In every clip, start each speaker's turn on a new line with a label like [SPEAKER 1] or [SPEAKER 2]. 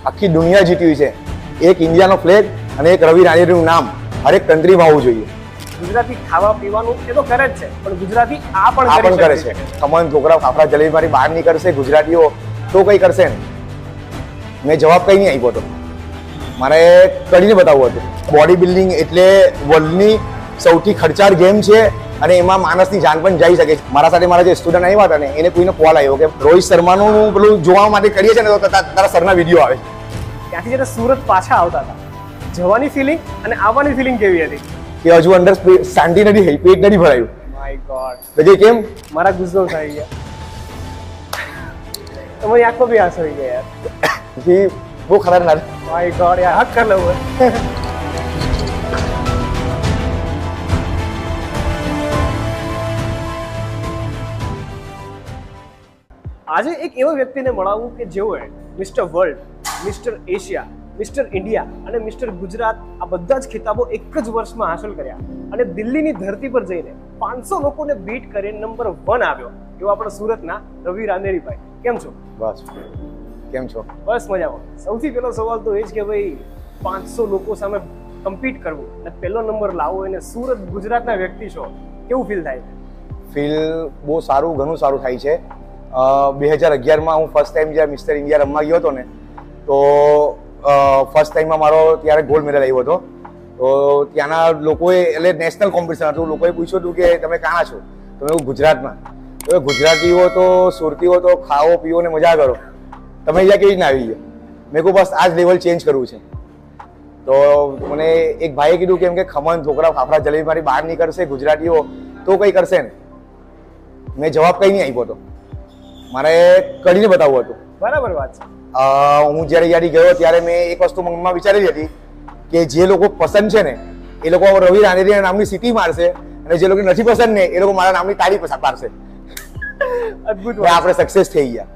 [SPEAKER 1] આખી દુનિયા જીતી છે. એક ઇન્ડિયાનો ફ્લેગ અને એક રવિ રાણીનું નામ હરેક કન્ટ્રીમાં આવવું જોઈએ.
[SPEAKER 2] ગુજરાતી ખાવા પીવાનું એ તો કરે જ છે, પણ ગુજરાતી આ
[SPEAKER 1] પણ કરે છે. ખમણ, ઢોકળા, ફાફડા, જલેબી મારી બહાર નીકળશે ગુજરાતીઓ તો કઈ કરશે ને. મેં જવાબ કઈ નહીં આપ્યો હતો, મારે કરીને બતાવવું હતું. બોડી બિલ્ડિંગ એટલે વર્લ્ડની સૌથી ખર્ચાળ ગેમ છે અને એમાં માણસની જાન પણ જઈ શકે છે. મારા સાથે મારા જે સ્ટુડન્ટ આવ્યા હતા ને એને કોઈનો કોલ આવ્યો કે રોહિત શર્માનું પેલું જોવા માટે કરીએ છીએ ને તો તારા સરના વિડીયો આવે.
[SPEAKER 2] ત્યાંથી જ્યારે સુરત પાછા આવતા હતા, જવાની ફિલિંગ અને આવવાની ફિલિંગ કેવી હતી?
[SPEAKER 1] કે હજુ અંદર શાંતિ નથી થઈ, પેટ નથી ભરાયું.
[SPEAKER 2] My God.
[SPEAKER 1] પછી કેમ
[SPEAKER 2] મારા ગુસ્સો થઈ ગયા, તમારી આંખો બી આંસુ આવી ગયા યાર.
[SPEAKER 1] પછી બહુ ખતરનાક.
[SPEAKER 2] માય ગોડ યાર, હક કર લઉં. આજે એક એવા વ્યક્તિને મળાવું કે જેઓએ mister world, mister Asia, mister India અને મિસ્ટર ગુજરાત આ બધા જ ખિતાબો એક જ વર્ષમાં હાંસલ કર્યા અને દિલ્હીની ધરતી પર જઈને 500 લોકોને બીટ કરીને નંબર 1 આવ્યો એવો આપણા સુરતના રવિ રાંદેરીભાઈ. કેમ છો?
[SPEAKER 1] બસ કેમ છો?
[SPEAKER 2] બસ મજામાં. સૌથી પહેલો સવાલ તો એ જ કે ભાઈ 500 લોકો સામે કમ્પીટ કરવું અને પહેલો નંબર લાવવો, એને સુરત ગુજરાતના વ્યક્તિ છો, કેવું ફીલ થાય?
[SPEAKER 1] ફીલ બહુ સારું, ઘણું સારું થાય છે. 2011માં હું ફર્સ્ટ ટાઈમ જ્યારે મિસ્ટર ઇન્ડિયા રમવા ગયો હતો ને તો ફર્સ્ટ ટાઈમમાં મારો ત્યારે ગોલ્ડ મેડલ આવ્યો હતો. તો ત્યાંના લોકોએ એટલે નેશનલ કોમ્પિટિશન હતું, લોકોએ પૂછ્યું હતું કે તમે ક્યાં છો? તો મેં ગુજરાતમાં. તો ગુજરાતીઓ તો સુરતીઓ તો ખાઓ પીઓ ને મજા કરો, તમે અહીંયા કેવી રીતના આવી ગયા? મેં કહું બસ આ જ લેવલ ચેન્જ કરવું છે. તો મને એક ભાઈએ કીધું કે એમ કે ખમણ, ઢોકળા, ફાફડા, જલેબી મારી બહાર નીકળશે ગુજરાતીઓ તો કઈ કરશે ને. મેં જવાબ કઈ નહીં આપ્યો હતો, મારે કરીને બતાવવું હતું.
[SPEAKER 2] બરાબર વાત છે.
[SPEAKER 1] હું જ્યારે યાદી ગયો ત્યારે મેં એક વસ્તુ મનમાં વિચારેલી હતી કે જે લોકો પસંદ છે ને એ લોકો રવિ રાંદેરી નામની સિટી મારશે અને જે લોકો નથી પસંદ ને એ લોકો મારા નામની તાળી પાડશે.
[SPEAKER 2] અદ્ભુત.
[SPEAKER 1] આપણે સક્સેસ થઈ ગયા.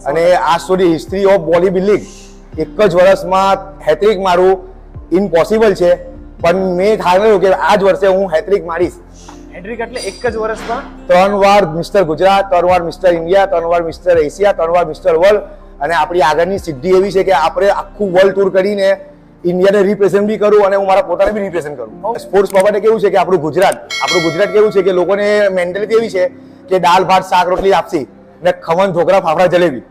[SPEAKER 1] અને આ સુધી હિસ્ટ્રી ઓફ બોડી બિલ્ડિંગ એક જ વર્ષમાં હેટ્રિક મારું ઇમ્પોસિબલ છે, પણ મેં ઠાર્યું કે આ જ વર્ષે હું હેટ્રિક મારીશ.
[SPEAKER 2] હેટ્રિક એટલે એક જ વર્ષમાં
[SPEAKER 1] 3 વાર મિસ્ટર ગુજરાત, 3 વાર મિસ્ટર ઇન્ડિયા, 3 વાર મિસ્ટર એશિયા, 3 વાર મિસ્ટર વર્લ્ડ. અને આપણી આગળની સિદ્ધિ એવી છે કે આપણે આખું વર્લ્ડ ટૂર કરીને ઇન્ડિયાને રિપ્રેઝન્ટ બી કરું અને હું મારા પોતાને બી રિપ્રેઝન્ટ કરું. સ્પોર્ટ્સ બાબતે કેવું છે કે આપણું ગુજરાત કેવું છે કે લોકોને મેન્ટાલિટી એવી છે કે દાળ ભાત શાક રોટલી આપશી ને ખમણ ઢોકળા ફાફડા જલેબી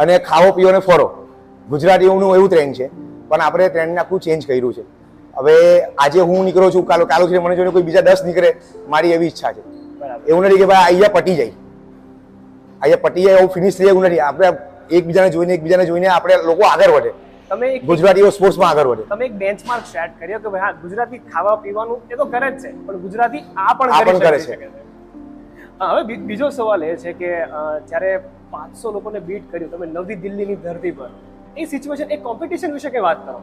[SPEAKER 1] અને ખાવો પીઓ ને ફરો. ગુજરાતીઓનું એવું ટ્રેન્ડ છે, પણ આપણે ટ્રેન્ડને આખું ચેન્જ કર્યું છે. હવે આજે હું નીકળું છું, કાલો મને જોઈને કોઈ બીજા 10 નીકળે, મારી એવી ઈચ્છા છે. એવું નથી કે ભાઈ અહીંયા પટી જાય એવું ફિનિશ થઈ એવું નથી. આપણે એકબીજાને જોઈને આપણે લોકો આગળ વધે. તમે ગુજરાતીઓ સ્પોર્ટ્સમાં આગળ વધે.
[SPEAKER 2] તમે એક બેન્ચમાર્ક સેટ કર્યો કે ભાઈ હા, ગુજરાતી ખાવા પીવાનું એ તો કરે જ છે, પણ ગુજરાતી આ પણ કરે છે. હવે બીજો સવાલ એ છે કે જ્યારે 500 લોકોને બીટ કર્યું તમે નવી દિલ્હીની ધરતી પર, એ સિચ્યુએશન, એ કોમ્પિટિશન વિશે કઈ વાત કરો?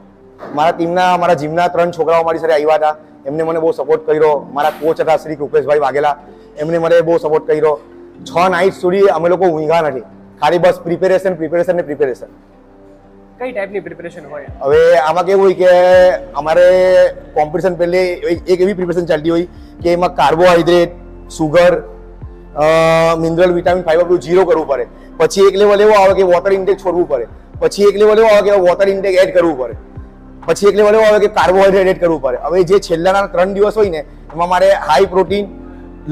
[SPEAKER 1] મારા જીમના 3 છોકરાઓ મારી સાથે આવ્યા હતા, એમને મને બહુ સપોર્ટ કર્યો. મારા કોચ હતા શ્રી કૃપેશભાઈ વાઘેલા, એમને મને બહુ સપોર્ટ કર્યો. 6 નાઇટ સુધી અમે લોકો ઊંઘા નથી, ખાલી બસ પ્રિપેરેશન.
[SPEAKER 2] કઈ ટાઈપની પ્રિપેરેશન હોય?
[SPEAKER 1] હવે આમાં કેવું હોય કે અમારે કોમ્પિટિશન પહેલે એક એવી પ્રિપેરેશન ચાલતી હોય કે એમાં carbohydrate, sugar, mineral, vitamin, fibre બધું 0 કરવું પડે. પછી એક લેવલ એવો આવે કે વોટર ઇન્ટેક છોડવું પડે. પછી એક લેવલ એવો આવે કે વોટર ઇન્ટેક એડ કરવું પડે. પછી એક લેવલ એવો આવે કે કાર્બોહાઈડ્રેટ એડ કરવું પડે. હવે જે છેલ્લાના 3 દિવસ હોય ને એમાં મારે હાઈ પ્રોટીન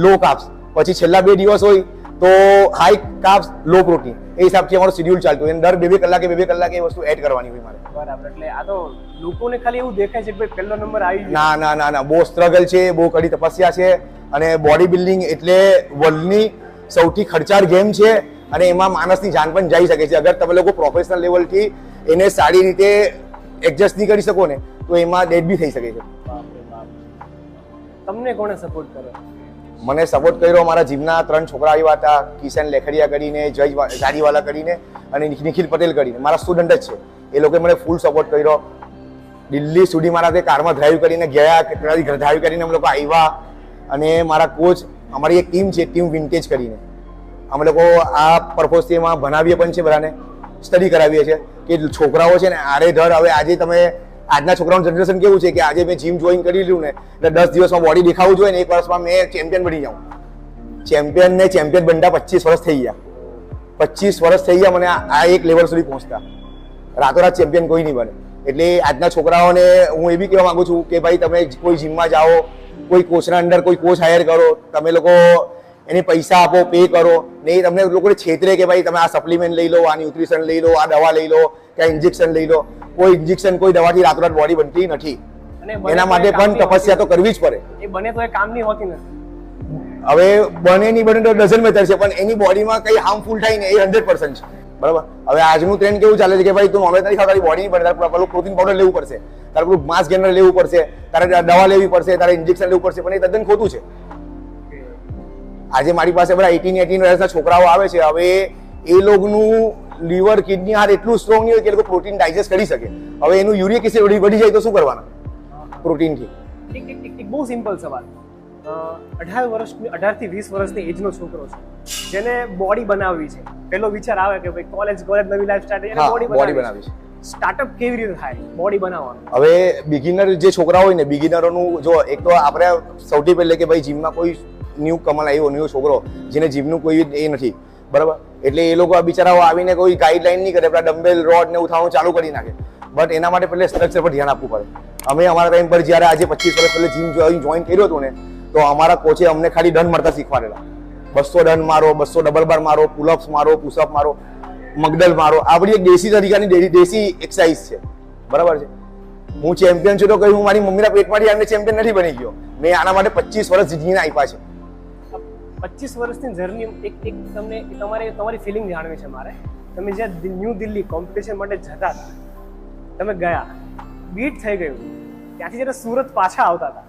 [SPEAKER 1] લો કાર્બ્સ, પછી છેલ્લા 2 દિવસ હોય તો હાઈ કાર્બ્સ લો પ્રોટીન, એ હિસાબથી અમારું શેડ્યુલ ચાલતું હોય. દર 2 કલાકે એ વસ્તુ એડ કરવાની હોય મારે.
[SPEAKER 2] બરાબર. એટલે આ તો લોકોને ખાલી એવું દેખાય છે કે ભાઈ પહેલો નંબર આવી ગયો.
[SPEAKER 1] ના, બહુ સ્ટ્રગલ છે, બહુ કડી તપસ્યા છે. અને બોડી બિલ્ડિંગ એટલે વર્લ્ડની સૌથી ખર્ચાળ ગેમ છે અને એમાં માણસની જાન પણ જઈ શકે છે. અગર તમે લોકો પ્રોફેશનલ લેવલથી એને સારી રીતે એડજસ્ટ નહીં કરી શકો ને તો એમાં ડેડ બી થઈ શકે છે.
[SPEAKER 2] તમને કોણે સપોર્ટ કર્યો?
[SPEAKER 1] મને સપોર્ટ કર્યો મારા જીમના 3 છોકરા આવ્યા હતા, કિશન લેખડિયા કરીને, જય જારીવાલા કરીને અને નિખિલ પટેલ કરીને, મારા સ્ટુડન્ટ જ છે. એ લોકોએ મને ફૂલ સપોર્ટ કર્યો. દિલ્હી સુધી મારા તે કારમાં ડ્રાઈવ કરીને ગયા, ડ્રાઈવ કરીને અમે લોકો આવ્યા. અને મારા કોચ, અમારી એક ટીમ છે, ટીમ વિન્ટેજ કરીને, અમે લોકો આ પર્પઝથી એમાં ભણાવીએ પણ છે, બધાને સ્ટડી કરાવીએ છીએ કે છોકરાઓ છે ને આડેધડ. હવે આજે તમે આજના છોકરાઓનું જનરેશન કેવું છે કે આજે મેં જીમ જોઈન કરી લીધું ને એટલે 10 દિવસમાં બોડી દેખાવું જોઈએ ને 1 વર્ષમાં મેં ચેમ્પિયન બની જાઉં. ચેમ્પિયન બનતા 25 વર્ષ થઈ ગયા. 25 વર્ષ થઈ ગયા મને આ એક લેવલ સુધી પહોંચતા. રાતોરાત ચેમ્પિયન કોઈ નહીં બને. એટલે આજના છોકરાઓને હું એ બી કહેવા માંગુ છું કે ભાઈ તમે કોઈ જીમમાં જાઓ, કોઈ કોચના અંડર કોઈ કોચ હાયર કરો, તમે લોકો એને પૈસા આપો, પે કરો ને એ તમને લોકોને છેતરે કે ભાઈ તમે આ સપ્લિમેન્ટ લઈ લો, આ ન્યુટ્રિશન લઈ લો, આ દવા લઈ લો કે આ ઇન્જેક્શન લઈ લો. કોઈ ઇન્જેક્શન કોઈ દવાથી રાતોરાત બોડી બનતી નથી. એના માટે પણ તપસ્યા તો કરવી જ પડે.
[SPEAKER 2] એ બને તો એ કામની હોતી નથી.
[SPEAKER 1] હવે બને નહીં બને તો ડઝન મેટર છે, પણ એની બોડીમાં કઈ હાર્મફુલ થાય ને એ 100% છે. બરાબર. હવે આજનું ટ્રેન્ડ કેવું ચાલે છે કે ભાઈ તું નોનવેજ નથી ખાતા, તારી બોડી નહીં બને, તારે પેલું પ્રોટીન પાવડર લેવું પડશે, તારે પેલું માસ ગેનર લેવું પડશે, તારે દવા લેવી પડશે, તારે ઇન્જેક્શન લેવું પડશે, પણ એ તદ્દન ખોટું છે. આજે મારી પાસે બધા 18 વર્ષના છોકરાઓ આવે છે. હવે એ લોકોનું લીવર, કિડની, હાર્ટ એટલું સ્ટ્રોંગ નહીં હોય કે એ લોકો પ્રોટીન ડાયજેસ્ટ કરી શકે. હવે એનું યુરિક એસિડ વધી જાય તો શું કરવાના પ્રોટીનથી?
[SPEAKER 2] એક બહુ સિમ્પલ સવાલ. 18 થી 20 વર્ષની એજનો છોકરો છે જેને બોડી બનાવવી છે, પહેલો વિચાર આવે કે ભાઈ કોલેજ નવી લાઈફ સ્ટાર્ટ એને બોડી બનાવવી છે. સ્ટાર્ટઅપ કેવી રીતે થાય બોડી બનાવવાનું? હવે
[SPEAKER 1] બિગિનર જે છોકરા હોય ને, બિગિનરોનું જો એક તો આપણે સૌથી પહેલે કે ભાઈ જીમમાં કોઈ ન્યૂ કમલ આવ્યો, ન્યૂ છોકરો જેને જીમનું કોઈ એ નથી, બરાબર, એટલે એ લોકો બિચારાઓ આવીને કોઈ ગાઈડલાઈન નહીં કરે, આપણા ડમ્બેલ રોડ ને ઉઠાવવાનું ચાલુ કરી નાખે. બટ એના માટે પહેલે સ્ટ્રક્ચર પર ધ્યાન આપવું પડે. અમે અમારા ટાઈમ પર જ્યારે આજે 25 વર્ષ પહેલે જીમ જોઈન કર્યું હતું ને, તો અમારા કોચે અમને ખાલી ડન મારતા શીખવાડેલા. 200 ડન મારો, 200 ડબલ બાર મારો, પુલઅપ્સ મારો, પુશઅપ મારો, મગડલ મારો. આ બધી એક દેશી તરીકાની દેશી એક્સરસાઇઝ છે, બરાબર છે. હું ચેમ્પિયન છું તો કહ્યું હું મારી મમ્મીના પેટમાંથી આમને ચેમ્પિયન નથી બની ગયો. મેં આના માટે 25 વર્ષ જીતીને આપ્યા છે.
[SPEAKER 2] 25 વર્ષની જર્ની એક તમને તમારી ફિલિંગ જાણવી છે મારે. તમે જ્યાં ન્યૂ દિલ્હી કોમ્પિટિશન માટે જતા હતા, તમે ગયા, બીટ થઈ ગયું, ત્યાંથી જ્યારે સુરત પાછા આવતા હતા,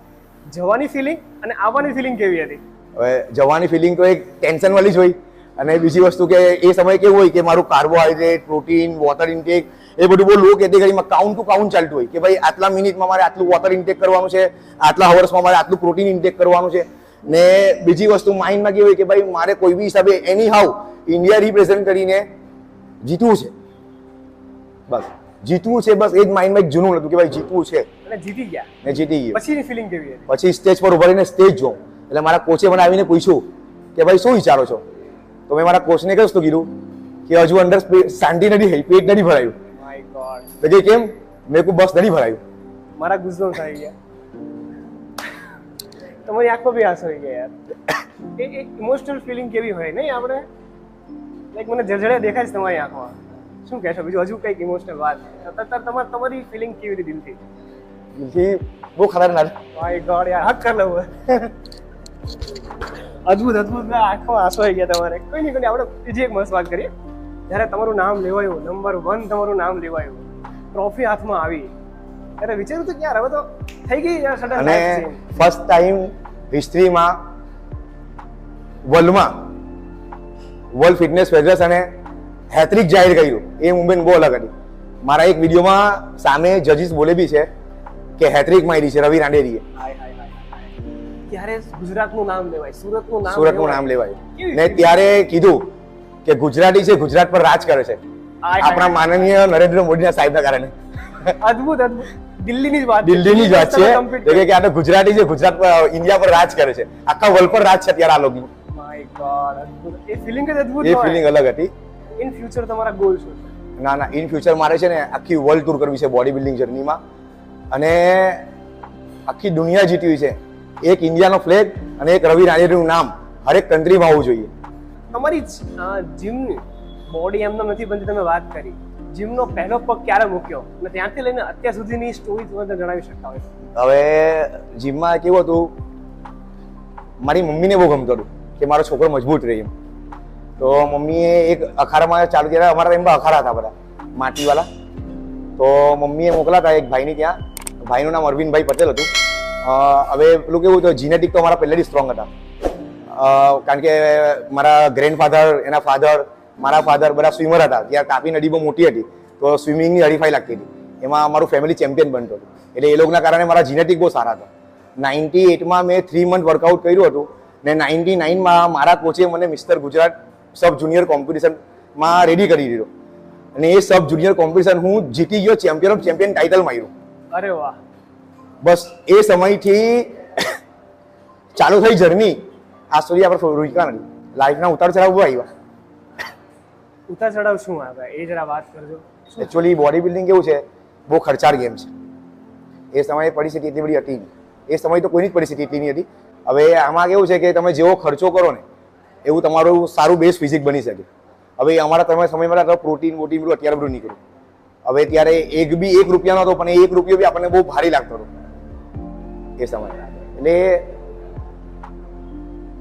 [SPEAKER 2] જવાની ફિલિંગ અને આવવાની ફિલિંગ કેવી હતી?
[SPEAKER 1] હવે જવાની ફિલિંગ તો એક ટેન્શન વાળી જ હોય, અને બીજી વસ્તુ કે એ સમય કેવું હોય કે મારું કાર્બોહાઈડ્રેટ, પ્રોટીન, વોટર ઇન્ટેક એ બધું બહુ લો કેટેગરીમાં કાઉન્ટ ટુ કાઉન્ટ ચાલતું હોય કે ભાઈ આટલા મિનિટમાં મારે આટલું વોટર ઇન્ટેક કરવાનું છે, આટલા અવર્સમાં મારે આટલું પ્રોટીન ઇન્ટેક કરવાનું છે. ને બીજી વસ્તુ માઇન્ડમાં કેવી હોય કે ભાઈ મારે કોઈ બી હિસાબે એની હાઉ ઇન્ડિયા રિપ્રેઝેન્ટ કરીને જીતવું છે, બસ જીતવું છે, બસ એ જ માઇન્ડમાં એક જૂનું હતું કે ભાઈ જીતવું છે.
[SPEAKER 2] અને જીતી ગયા
[SPEAKER 1] ને જીતી ગયો.
[SPEAKER 2] પછીની ફિલિંગ કેવી હતી?
[SPEAKER 1] પછી સ્ટેજ પર ઉભા રહીને સ્ટેજ જોઉં એટલે મારા કોચે મને આવીને પૂછ્યું કે ભાઈ શું વિચારો છો? તો મેં મારા કોચને કશું કીધું કે હજુ અંડર શાંતિ નથી થઈ, પેટ નથી ભરાયું.
[SPEAKER 2] My God.
[SPEAKER 1] તો કે કેમ? મેં કહ્યું બસ નથી ભરાયું.
[SPEAKER 2] મારા ગુસ્સો થઈ ગયા. તમારી આંખમાં બી આંસુ આવી ગયા યાર. એ ઇમોશનલ ફિલિંગ કેવી હોય નહીં આપણે? લાઈક મને જળજળે દેખાય છે તમારી આંખમાં. શું કહેશો બીજું? હજુ કંઈક ઇમોશનલ વાત તમારી ફિલિંગ કેવી રીતે દિલથી?
[SPEAKER 1] દિલથી બહુ ખતરનાક.
[SPEAKER 2] માય ગોડ યાર, હક કર લઉં. અદ્ભુત આંખમાં આંસુ આવી ગયા તમારે. કોઈ નહીં આપણે બીજી એક મસ્ત વાત કરીએ. જ્યારે તમારું નામ લેવાયું, નંબર 1 તમારું નામ લેવાયું, ટ્રોફી હાથમાં આવી, ત્યારે વિચાર્યું હતું કે યાર હવે તો થઈ ગઈ યાર સડન.
[SPEAKER 1] અને ફર્સ્ટ ટાઈમ હિસ્ટ્રીમાં વર્લ્ડ ફિટનેસ ફેડરેશને હેટ્રિક જાહેર કર્યું. એ મુમેન્ટ બહુ અલગ હતી. મારા એક વિડીયોમાં સામે જજીસ બોલે બી છે કે હેટ્રિક મારી છે રવિ રાંડેરીએ.
[SPEAKER 2] ત્યારે ગુજરાતનું નામ લેવાય,
[SPEAKER 1] સુરતનું નામ લેવાય ને ત્યારે કીધું કે ગુજરાતી છે, ગુજરાત પર રાજ કરે છે આપણા માનનીય નરેન્દ્ર મોદીના સાહેબના કારણે.
[SPEAKER 2] અદ્ભુત. દિલ્હીની જ વાત
[SPEAKER 1] છે કે આ તો ગુજરાતી છે, ગુજરાત પર ઇન્ડિયા પર રાજ કરે છે, આખા વર્લ્ડ પર રાજ છે અત્યારે આ લોકો.
[SPEAKER 2] માય ગોડ, અદ્ભુત. એ ફિલિંગ જ અદ્ભુત.
[SPEAKER 1] એ ફિલિંગ અલગ હતી.
[SPEAKER 2] ઇન ફ્યુચર તમારા ગોલ શું છે?
[SPEAKER 1] ના ઇન ફ્યુચર મારે છે ને આખી વર્લ્ડ ટૂર કરવી છે બોડી બિલ્ડિંગ જર્નીમાં, અને આખી દુનિયા જીતવી છે. એક ઇન્ડિયાનો ફ્લેગ અને એક રવિ રાંડેરીનું નામ હરેક કન્ટ્રીમાં આવવું જોઈએ.
[SPEAKER 2] તમારી જીમની બોડી એમને નથી બનતી, તમે વાત કરી જીમનો પહેલો પગ ક્યારે મૂક્યો અને ત્યાંથી લઈને અત્યાર સુધીની સ્ટોરી તમે જણાવી શકતા હોય?
[SPEAKER 1] હવે જીમમાં કેવું હતું, મારી મમ્મીને બહુ ગમતું હતું કે મારો છોકરો મજબૂત રહે એમ. તો મમ્મીએ એક અખાડામાં ચાલુ કર્યા. અમારા ટાઈમમાં અખાડા હતા બધા માટીવાળા. તો મમ્મીએ મોકલાતા એક ભાઈની ત્યાં. ભાઈનું નામ અરવિંદભાઈ પટેલ હતું. હવે પેલું કેવું હતું, જીનેટિક તો અમારા પહેલેથી સ્ટ્રોંગ હતા, કારણ કે મારા ગ્રેન્ડફાધર, એના ફાધર, મારા ફાધર બધા સ્વિમર હતા. ત્યાં તાપી નદી બહુ મોટી હતી તો સ્વિમિંગની હરીફાઈ લાગતી હતી, એમાં અમારું ફેમિલી ચેમ્પિયન બનતો હતું. એટલે એ લોકોના કારણે મારા જીનેટિક બહુ સારા હતા. 98માં મેં 3 મંથ વર્કઆઉટ કર્યું હતું ને 99માં મારા કોચે મને મિસ્ટર ગુજરાત સબ જુનિયર કોમ્પિટિશનમાં રેડી કરી દીધો, અને એ સબ જુનિયર કોમ્પિટિશન હું જીતી ગયો, ચેમ્પિયન ઓફ ચેમ્પિયન ટાઇટલ માર્યું.
[SPEAKER 2] અરે વાહ.
[SPEAKER 1] બસ એ સમયથી ચાલુ થઈ જર્ની. આ સુધી આપણે રૂકા નથી, લાઈફના ઉતાર ચઢાવ બહુ આવ્યા.
[SPEAKER 2] ઉતાર ચઢાવ શું આવ્યા એ જરા વાત કરજો.
[SPEAKER 1] એકચ્યુઅલી બોડી બિલ્ડિંગ કેવું છે, બહુ ખર્ચાળ ગેમ છે. એ સમયે પરિસ્થિતિ એટલી બધી હતી નહીં. એ સમયે તો કોઈની જ પરિસ્થિતિ એટલી નહીં હતી. હવે આમાં કેવું છે કે તમે જેવો ખર્ચો કરો ને એવું તમારું સારું બેઝ ફિઝિક બની શકે. હવે અમારા તમે સમયમાં પ્રોટીન વોટીન બધું અત્યારે બધું નીકળ્યું. હવે ત્યારે એક રૂપિયાનો હતો, પણ એ 1 રૂપિયો બી આપણને બહુ ભારી લાગતો હતો એ સમયે. એટલે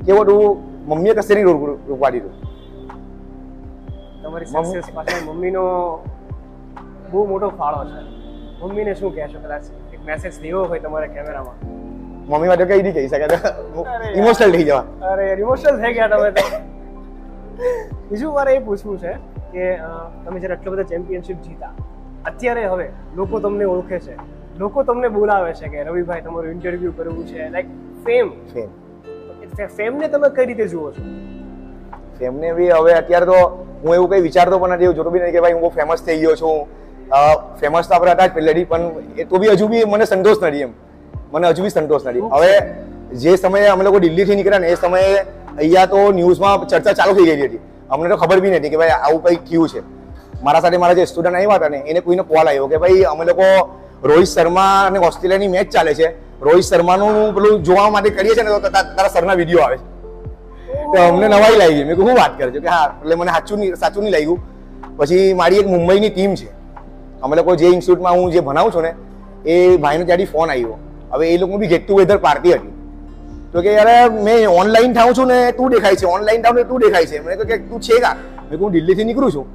[SPEAKER 1] કેવું હતું, મમ્મીએ કશે નહીં રૂપાડી દીધું.
[SPEAKER 2] તમારી સક્સેસ પાછળ મમ્મીનો બહુ મોટો ફાળો છે. મમ્મીને શું કહેશો, કદાચ એક મેસેજ દેવો હોય તમારા કેમેરામાં?
[SPEAKER 1] મમ્મી માટે કઈ નહીં કહી શકે, ઇમોશનલ થઈ જવા.
[SPEAKER 2] અરે ઇમોશનલ થઈ ગયા તમે તો. બીજું મારે એ પૂછવું છે કે તમે જ્યારે આટલો બધા ચેમ્પિયનશિપ જીતા, અત્યારે હવે લોકો તમને ઓળખે છે, લોકો તમને બોલાવે છે કે રવિભાઈ તમારું ઇન્ટરવ્યુ કરવું છે, લાઈક ફેમ. ફેમને તમે કઈ રીતે જુઓ છો?
[SPEAKER 1] ફેમને બી હવે અત્યારે તો હું એવું કઈ વિચારતો પણ નથી, જોતો બી નહીં કે ભાઈ હું બહુ ફેમસ થઈ ગયો છું. ફેમસ તો આપણે હતા જ પહેલેથી, પણ એ તો બી હજુ બી મને સંતોષ નથી. એમ મને હજુ બી સંતોષ નથી. હવે જે સમયે અમે લોકો દિલ્હીથી નીકળ્યા ને એ સમયે અહીંયા તો ન્યૂઝમાં ચર્ચા ચાલુ થઈ ગઈ હતી. અમને તો ખબર બી નથી કે ભાઈ આવું કંઈક થયું છે. મારા સાથે મારા જે સ્ટુડન્ટ આવ્યા હતા ને એને કોઈનો કોલ આવ્યો કે ભાઈ અમે લોકો રોહિત શર્મા અને ઓસ્ટ્રેલિયાની મેચ ચાલે છે, રોહિત શર્માનું પેલું જોવા માટે કરીએ છીએ ને તો તારા સરના વિડીયો આવે છે. તો અમને નવાઈ લાગી ગઈ. મેં કહ્યું શું વાત કરે છે કે હા, એટલે મને સાચું નહીં લાગ્યું. પછી મારી એક મુંબઈની ટીમ છે, અમે લોકો જે ઇન્સ્ટિટ્યૂટમાં હું જે ભણાવું છું ને એ ભાઈનો ત્યાંથી ફોન આવ્યો. હવે એ લોકો બી ગેટ ટુગેધર પાર્ટી હતી. તો કે યાર મેં ઓનલાઈન થાઉં છું ને તું દેખાય છે, ઓનલાઈન થાઉં ને તું દેખાય છે. મેં કહ્યું કે તું છે કા? મેં કહું દિલ્હીથી નીકળું છું.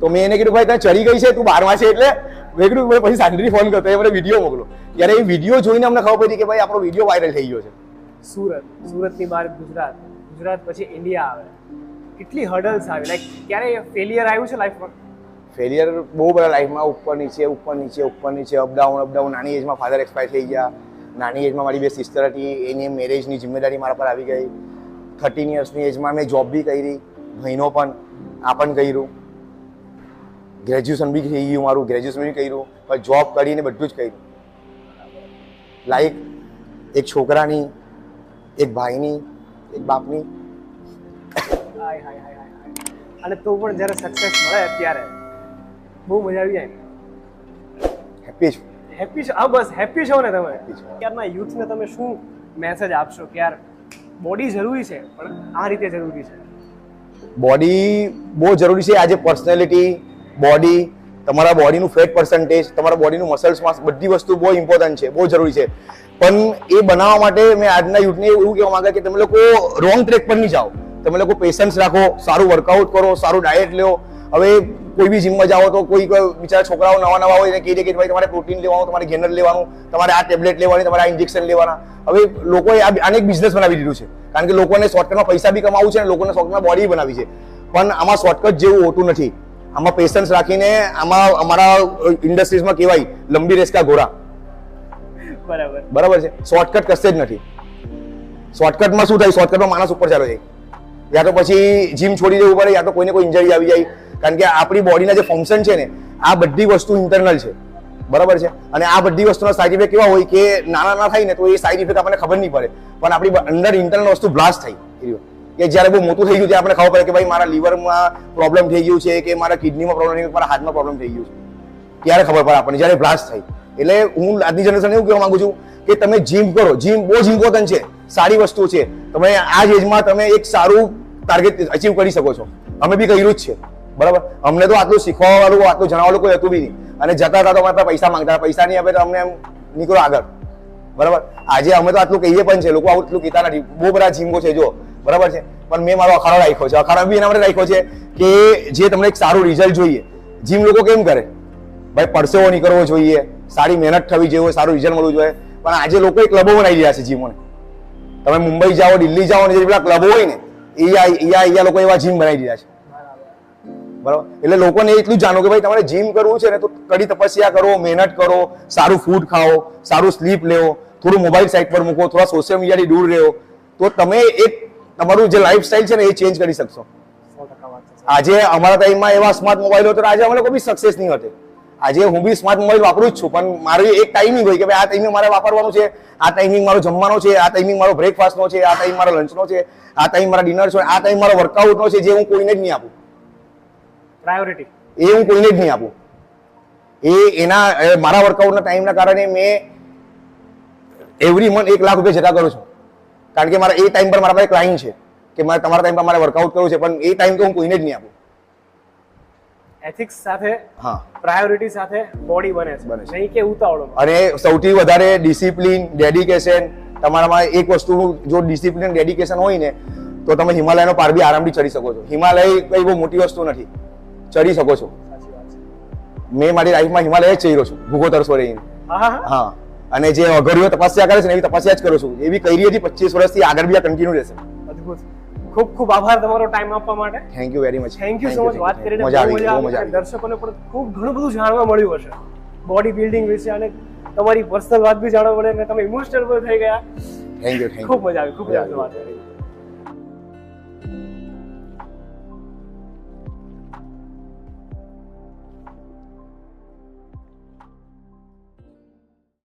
[SPEAKER 1] તો મેં એને કીધું ભાઈ ત્યાં ચડી ગઈ છે, તું 12માં છે એટલે. મેં કીધું પછી સાંજથી ફોન કરતો, એ મને વિડીયો મોકલો. ત્યારે એ વિડીયો જોઈને અમને ખબર પડી કે ભાઈ આપણો વિડીયો વાયરલ થઈ ગયો છે.
[SPEAKER 2] સુરતની બહાર ગુજરાત પછી ઇન્ડિયા આવે, કેટલી હર્ડલ્સ આવી, લાઈક ક્યારે ફેલિયર આવ્યું છે લાઈફમાં?
[SPEAKER 1] ફેલિયર બહુ બધા લાઈફમાં, ઉપર નીચે અપડાઉન. નાની એજમાં ફાધર એક્સપાયર થઈ ગયા. નાની એજમાં મારી 2 સિસ્ટર હતી, એની મેરેજની જિમ્મેદારી મારા પર આવી ગઈ. 13 યર્સની એજમાં મેં જોબ બી કરી, ભાઈનો પણ આ પણ કર્યું. ગ્રેજ્યુએશન બી થઈ ગયું મારું, ગ્રેજ્યુએશન બી કર્યું, પણ જોબ કરીને બધું જ કર્યું. લાઈક એક છોકરાની, એક ભાઈની, એક બાપની.
[SPEAKER 2] અને તો પણ જ્યારે સક્સેસ મળે ત્યારે બહુ મજા આવી જાય.
[SPEAKER 1] હેપી છું.
[SPEAKER 2] હેપી છો? હા, બસ હેપી છો ને તમે? અત્યારના યુથને તમે શું મેસેજ આપશો કે યાર બોડી જરૂરી છે પણ આ રીતે જરૂરી છે?
[SPEAKER 1] બોડી બહુ જરૂરી છે. આજે પર્સનાલિટી, બોડી, તમારા બોડીનું ફેટ પર્સન્ટેજ, તમારા બોડીનું મસલ્સ માસ, બધી વસ્તુ બહુ ઇમ્પોર્ટન્ટ છે, બહુ જરૂરી છે. પણ એ બનાવવા માટે મેં આજના યુથને એવું કહેવા માંગે કે તમે લોકો રોંગ ટ્રેક પર નહીં જાઓ. તમે લોકો પેશન્સ રાખો, સારું વર્કઆઉટ કરો, સારું ડાયટ લો. હવે કોઈ બી જીમમાં જાઓ તો કોઈ બિચારા છોકરાઓ નવા હોય એને કહી દે કે ભાઈ તમારે પ્રોટીન લેવાનું, તમારે ગેનર લેવાનું, તમારે આ ટેબ્લેટ લેવાની, તમારે આ ઇન્જેક્શન લેવાના. હવે લોકોએ આને એક બિઝનેસ બનાવી દીધું છે, કારણ કે લોકોને શોર્ટકટમાં પૈસા બી કમાવું છે અને લોકોને શોર્ટકટમાં બોડી બનાવી છે. પણ આમાં શોર્ટકટ જેવું હોતું નથી. આમાં પેશન્સ રાખીને, આમાં અમારા ઇન્ડસ્ટ્રીઝમાં કહેવાય લંબી રેસ કા ઘોડા. બરાબર છે. શોર્ટકટ કશે જ નથી. શોર્ટકટમાં શું થાય? શોર્ટકટમાં માણસ ઉપર ચાલે જાય, યા તો પછી જીમ છોડી દેવું પડે, યા તો કોઈને કોઈ ઇન્જરી આવી જાય. કારણ કે આપણી બોડીના જે ફંક્શન છે ને આ બધી વસ્તુ ઇન્ટરનલ છે. બરાબર છે. અને આ બધી વસ્તુના સાઇડ ઇફેક્ટ કેવા હોય કે નાના ના થાય ને તો એ સાઇડ ઇફેક્ટ આપણને ખબર નહીં પડે, પણ આપણી અંદર ઇન્ટરનલ વસ્તુ બ્લાસ્ટ થઈ કે જ્યારે બહુ મોટું થઈ ગયું ત્યારે આપણે ખબર પડે કે ભાઈ મારા લીવરમાં પ્રોબ્લેમ થઈ ગયું છે, કે મારા કિડનીમાં પ્રોબ્લેમ થઈ ગયું, મારા હાથમાં પ્રોબ્લેમ થઈ ગયું છે. ત્યારે ખબર પડે આપણને, જ્યારે બ્લાસ્ટ થઈ. એટલે હું આજની જનરેશન એવું કહેવા માંગુ છું કે તમે જીમ કરો. જીમ બહુ જ ઇમ્પોર્ટન્ટ છે, સારી વસ્તુ છે. તમે આ જ એજમાં તમે એક સારું ટાર્ગેટ અચીવ કરી શકો છો. અમે બી કર્યું જ છે. બરાબર. અમને તો આટલું શીખવા વાળું, આટલું જણાવવાનું કોઈ હતું બી નહીં. અને જતા હતા તો અમારા પૈસા માંગતા, પૈસા નહીં આપે તો અમને એમ નીકળો આગળ. બરાબર. આજે અમે તો આટલું કહીએ પણ છે, લોકો આટલું કહેતા નથી. બહુ બધા જીમો છે જો, બરાબર છે. પણ મેં મારો અખાડો રાખ્યો છે. અખાડો બી એના માટે રાખ્યો છે કે જે તમને એક સારું રિઝલ્ટ જોઈએ. જીમ લોકો કેમ કરે? ભાઈ પરસેવો નીકળવો જોઈએ, સારી મહેનત થવી જોઈએ, સારું રિઝલ્ટ મળવું જોઈએ. પણ આજે લોકો ક્લબો બનાવી રહ્યા છે જીમોને. તમે મુંબઈ જાઓ, દિલ્હી જાઓ ને જે પેલા ક્લબો હોય ને અહીંયા લોકો એવા જીમ બનાવી રહ્યા છે. બરાબર. એટલે લોકોને એટલું જાણો કે ભાઈ તમારે જીમ કરવું છે ને તો કડી તપસ્યા કરો, મહેનત કરો, સારું ફૂડ ખાઓ, સારું સ્લીપ લેવો, થોડું મોબાઈલ સાઈડ પર મૂકો, થોડા સોશિયલ મીડિયાથી દૂર રહો, તો તમે એક તમારું જે લાઈફસ્ટાઈલ છે ને એ ચેન્જ કરી શકશો. આજે અમારા ટાઈમમાં એવા સ્માર્ટ મોબાઈલ હતો, આજે અમે લોકો બી સક્સેસ નહીં હોતે. આજે હું બી સ્માર્ટ મોબાઈલ વાપરું જ છું, પણ મારી એક ટાઈમિંગ હોય કે ભાઈ આ ટાઈમિંગ મારે વાપરવાનું છે, આ ટાઈમિંગ મારો જમવાનો છે, આ ટાઈમિંગ મારો બ્રેકફાસ્ટનો છે, આ ટાઈમ મારો લંચનો છે, આ ટાઈમ મારા ડિનર છે, આ ટાઈમ મારો વર્કઆઉટનો છે, જે હું કોઈને જ નહીં આપું.
[SPEAKER 2] પ્રાયોરિટી
[SPEAKER 1] એ હું કોઈને જ નહીં આપું. મારા વર્કઆઉટના ટાઈમના કારણે મેં એવરી મંથ 1 લાખ રૂપિયા જતા કરું છું. કારણ કે મારા એ ટાઈમ પર મારા પાસે ક્લાયન્ટ છે કે મારે તમારા ટાઈમ પર મારે વર્કઆઉટ કરવું છે, પણ એ ટાઈમ તો હું કોઈને જ નહીં આપું.
[SPEAKER 2] એથિક્સ સાથે,
[SPEAKER 1] હા,
[SPEAKER 2] પ્રાયોરિટી સાથે બોડી બને છે, નહીં કે ઉતાવળો.
[SPEAKER 1] અને સૌથી વધારે ડિસિપ્લિન, ડેડિકેશન. તમારામાં એક વસ્તુ જો ડિસિપ્લિન, ડેડિકેશન હોય ને તો તમે હિમાલયનો પાર બી આરામથી ચડી શકો છો. હિમાલય કઈ બહુ મોટી વસ્તુ નથી, ચડી શકો છો. મેં મારી લાઈફમાં હિમાલય જ ચડ્યો છું, ભૂખો તરસો રહીને. હા, અને જે અઘરીઓ તપસ્યા કરે છે ને એવી તપસ્યા જ કરું છું. એવી કરી હતી 25 વર્ષથી, આગળ બી આ કન્ટિન્યુ રહેશે.
[SPEAKER 2] અદ્ભુત. ખૂબ ખૂબ આભાર તમારો ટાઈમ આપવા માટે.
[SPEAKER 1] Thank you very much.
[SPEAKER 2] Thank you so much. વાત કરીને
[SPEAKER 1] મજા આવી.
[SPEAKER 2] દર્શકોને પણ ખૂબ ઘણું બધું જાણવા મળ્યું હશે બોડી બિલ્ડિંગ વિશે, અને તમારી પર્સનલ વાત બી જાણવા મળે, અને તમે ઇમોશનલ પણ થઈ ગયા.
[SPEAKER 1] Thank you.
[SPEAKER 2] ખૂબ મજા આવી. ખૂબ મજા આવી વાત કરી.